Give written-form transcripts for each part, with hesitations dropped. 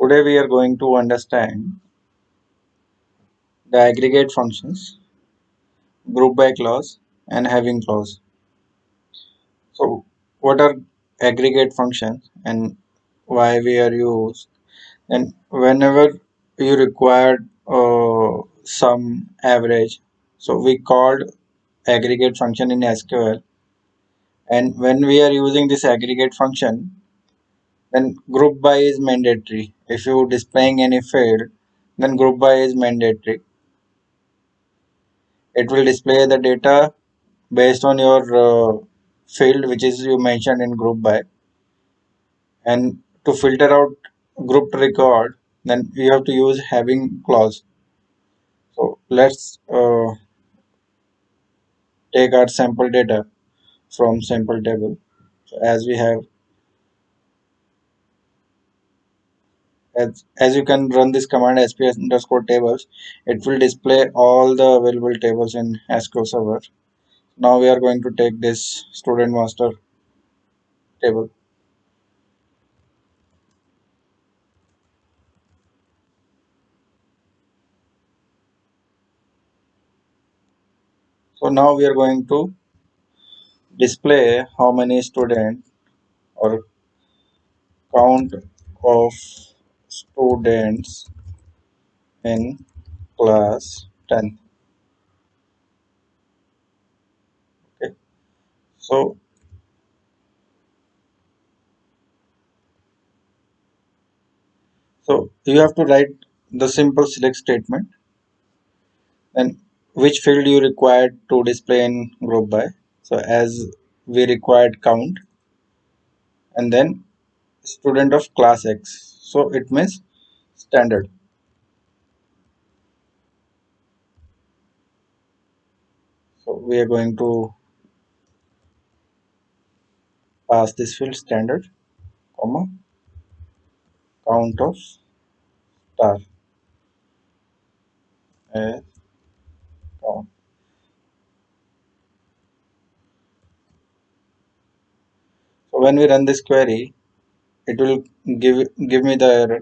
Today we are going to understand the aggregate functions, group by clause, and having clause. So, what are aggregate functions and why we are used? And whenever you required some average, so we called aggregate function in SQL. And when we are using this aggregate function, then group by is mandatory. If you displaying any field, then group by is mandatory. It will display the data based on your field which is you mentioned in group by, and to filter out grouped record, then you have to use having clause. So let's take our sample data from sample table. So as we have, as you can run this command sps underscore tables, it will display all the available tables in SQL server. Now we are going to take this student master table. So now we are going to display how many students or count of students in class 10. Okay, so you have to write the simple select statement and which field you required to display in group by. So as we required count, and then student of class X, so it means standard. So we are going to pass this field standard, comma, count of star as count. So when we run this query, it will give me the error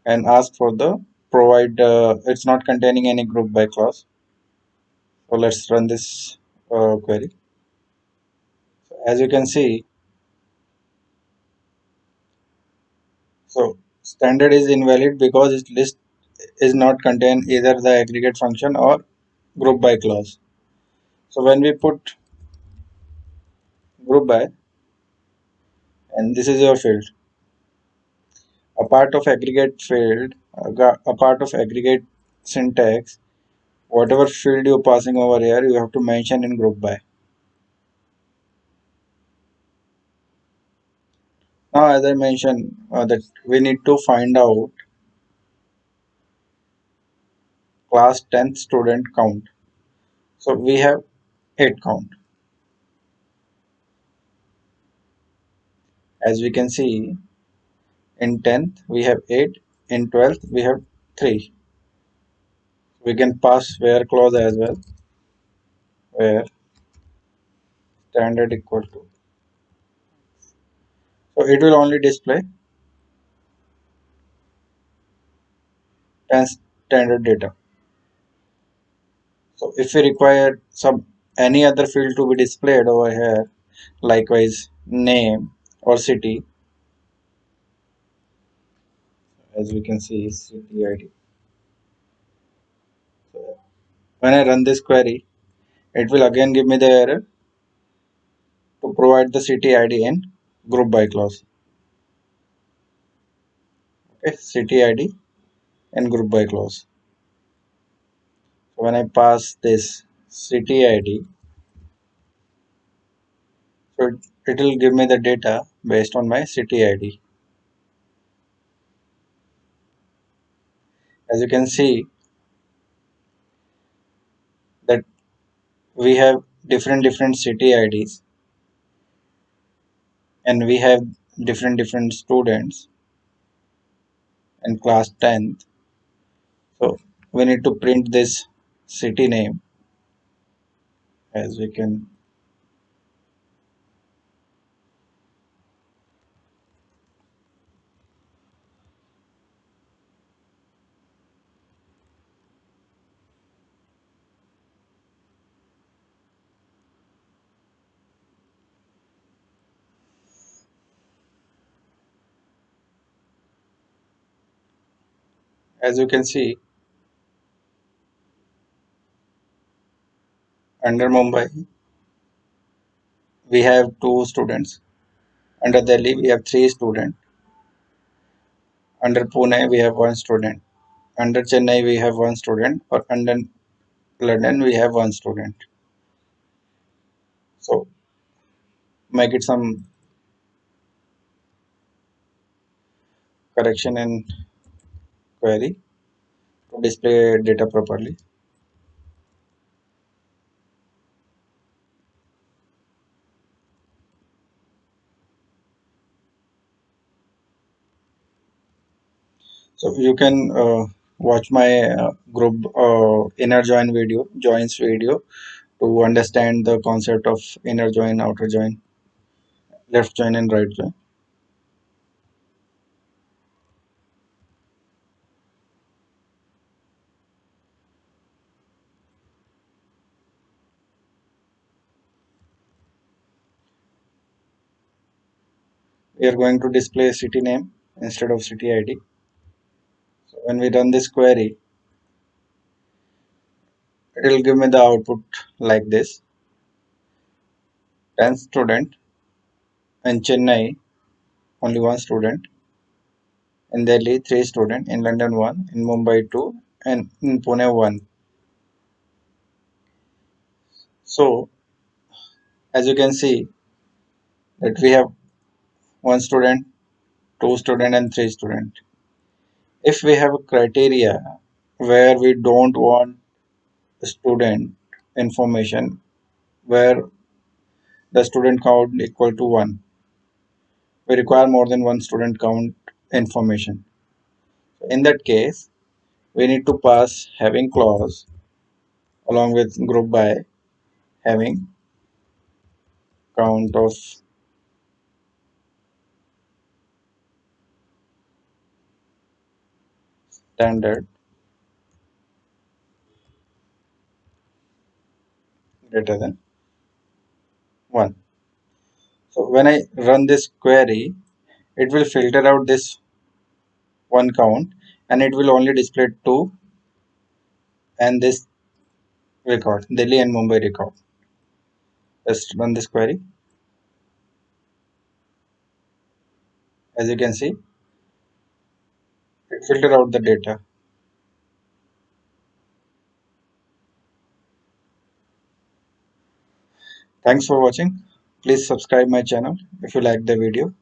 and ask for the provide. It's not containing any group by clause. So let's run this query. So as you can see, so standard is invalid because its list is not contain either the aggregate function or group by clause. So when we put group by, and this is your field, a part of aggregate field, a part of aggregate syntax, whatever field you're passing over here, you have to mention in group by. Now, as I mentioned, that we need to find out class 10th student count. So we have 8 count. As we can see, in 10th we have 8, in 12th we have 3. We can pass where clause as well, where standard equal to. So it will only display 10 standard data. So if we require some any other field to be displayed over here, likewise name or city, as we can see city ID. So when I run this query, it will again give me the error to provide the city ID in group by clause. Okay, city ID and group by clause. So when I pass this city ID, so it will give me the data based on my city ID. As you can see that we have different city IDs, and we have different students in class 10th. So we need to print this city name, as we can. As you can see, under Mumbai, we have two students. Under Delhi, we have three students. Under Pune, we have one student. Under Chennai, we have one student. Or under London, we have one student. So make it some correction in query to display data properly. So you can watch my group inner join video, joins video to understand the concept of inner join, outer join, left join, and right join. We are going to display city name instead of city ID. So when we run this query, it will give me the output like this: 10 student in Chennai, only one student; in Delhi, 3 student; in London, 1; in Mumbai, 2; and in Pune, 1. So as you can see that we have one student, two student, and three student. If we have a criteria where we don't want student information, where the student count equal to 1, we require more than one student count information. In that case, we need to pass having clause along with group by having count of standard greater than 1. So when I run this query, it will filter out this one count and it will only display 2 and this record, Delhi and Mumbai record. Let's run this query. As you can see, it filter out the data. Thanks for watching. Please subscribe my channel if you like the video.